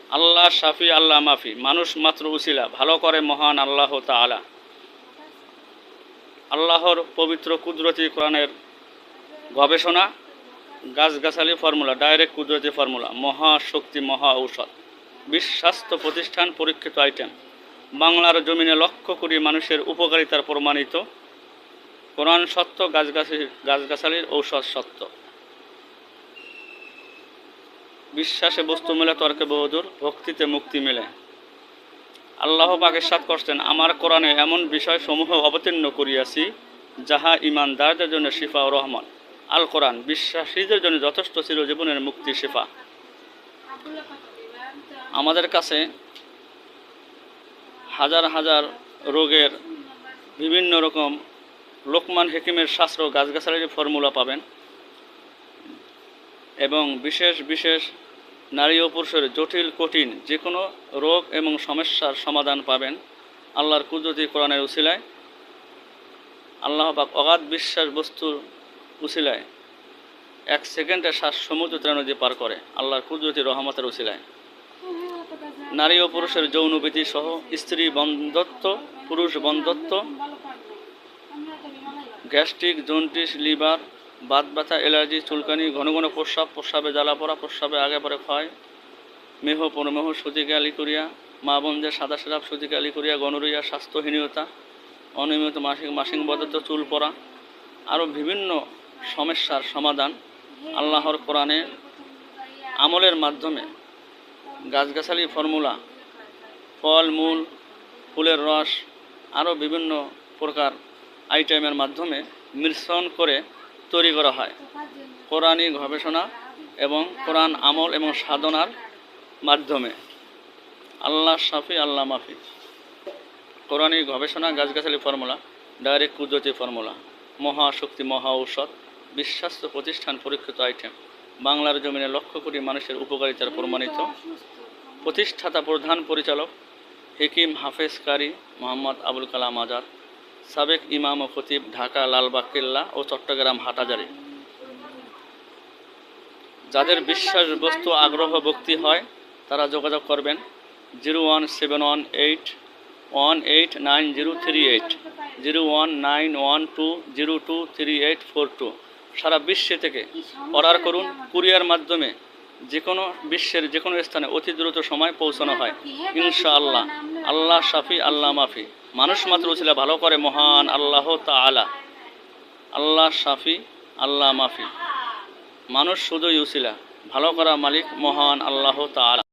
আল্লাহ শাফি আল্লাহ মাফি, মানুষ মাত্র উসিলা, ভালো করে মহান আল্লাহ তাআলা। আল্লাহর পবিত্র কুদরতি কোরআনের গবেষণা, গাছগাছালি ফর্মুলা, ডাইরেক্ট কুদরতি ফর্মুলা, মহাশক্তি মহা ঔষধ, বিশ্ব স্বাস্থ্য প্রতিষ্ঠান পরীক্ষিত আইটেম, বাংলার জমিনে লক্ষ কোটি মানুষের উপকারিতার প্রমাণিত। কোরআন সত্য, গাছগাছালির ঔষধ সত্য। বিশ্বাসে বস্তু মেলে, তর্কে বহুদূর, ভক্তিতে মুক্তি মেলে। আল্লাহ পাক ইরশাদ করছেন, আমার কোরআনে এমন বিষয় সমূহ অবতীর্ণ করিয়াছি যাহা ঈমানদারদের জন্য শিফা ও রহমত। আল কোরআন বিশ্বাসীদের জন্য যথেষ্ট চিরজীবনের মুক্তি শিফা। আমাদের কাছে হাজার হাজার রোগের বিভিন্ন রকম লোকমান হেকিমের শাস্ত্র, গাছগাছালির ফর্মুলা পাবেন এবং বিশেষ বিশেষ নারী ও পুরুষের জটিল কঠিন যে কোনো রোগ এবং সমস্যার সমাধান পাবেন আল্লাহর কুদরতি কোরআনের উসিলায়। আল্লাহ পাক অগাধ বিশ্বাস বস্তুর উসিলায় 1 সেকেন্ডে 7 সমুদ্র 13 নদী পার করে আল্লাহর কুদরতি রহমতের উসিলায়। নারী ও পুরুষের যৌনবীতি সহ স্ত্রী বন্ধ্যত্ব, পুরুষ বন্ধ্যত্ব, গ্যাস্ট্রিক, জন্ডিস, লিভার, বাত ব্যথা, অ্যালার্জি, চুলকানি, ঘন ঘন প্রস্রাব, প্রস্রাবে জ্বালা পড়া, প্রস্রাবে আগে পরে ক্ষয়, মেহ পরমেহ, সুতিকা লিকুরিয়া, মা বোনদের সাদা সেরাপ, সুতিকা লিকুরিয়া, গনোরিয়া, স্বাস্থ্যহীনতা, অনিয়মিত মাসিক বদত্ব, চুল পড়া, আরও বিভিন্ন সমস্যার সমাধান আল্লাহর কোরআনে আমলের মাধ্যমে, গাছগাছালি ফর্মুলা, ফল মূল, ফুলের রস, আরও বিভিন্ন প্রকার আইটেমের মাধ্যমে মিশ্রণ করে তৈরি করা হয়। কোরআনী গবেষণা এবং কোরআন আমল এবং সাধনার মাধ্যমে। আল্লাহ শাফি আল্লাহ মাফি, কোরআনী গবেষণা, গাছগাছালি ফর্মুলা, ডাইরেক্ট কুদরতি ফর্মুলা, মহাশক্তি মহা ঔষধ, বিশ্বাস্ত প্রতিষ্ঠান পরীক্ষিত আইটেম, বাংলার জমিনে লক্ষ কোটি মানুষের উপকারিতার প্রমাণিত। প্রতিষ্ঠাতা প্রধান পরিচালক হেকিম হাফেজ কারি মোহাম্মদ আবুল কালাম আজাদ, সাবেক ইমাম ও খতিব, ঢাকা, লালবাগ কেল্লা ও চট্টগ্রাম হাটহাজারী। যাদের বিশ্বাস বস্তু আগ্রহ ভক্তি হয় তারা যোগাযোগ করবেন 01781890388, 01912023842। সারা বিশ্বে থেকে অর্ডার করুন, কুরিয়ার মাধ্যমে যে কোনো বিশ্বের যে কোনো স্থানে অতি দ্রুত সময় পৌঁছানো হয় ইনশাআল্লাহ। আল্লাহ শাফি আল্লাহ মাফি, মানুষ মাত্র উসিলা, ভালো করে মহান আল্লাহ তাআলা। আল্লাহ শাফি আল্লাহ মাফি, মানুষ শুধুই উসিলা, ভালো করা মালিক মহান আল্লাহ তাআলা।